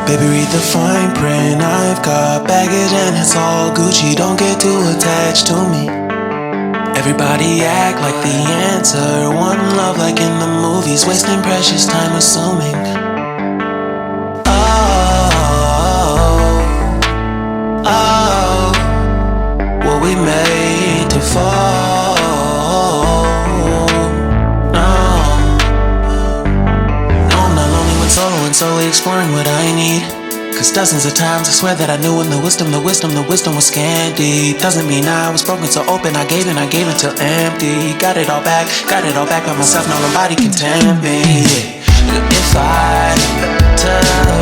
Baby, read the fine print. I've got baggage and it's all Gucci. Don't get too attached to me. Everybody act like the answer. One love like in the movies. Wasting precious time assuming. Oh, were we made to fall? Solo and solely exploring what I need. Cause dozens of times I swear that I knew when the wisdom was scanty. Doesn't mean I was broken so open, I gave it till empty. Got it all back by myself, now nobody can tempt me. If I turn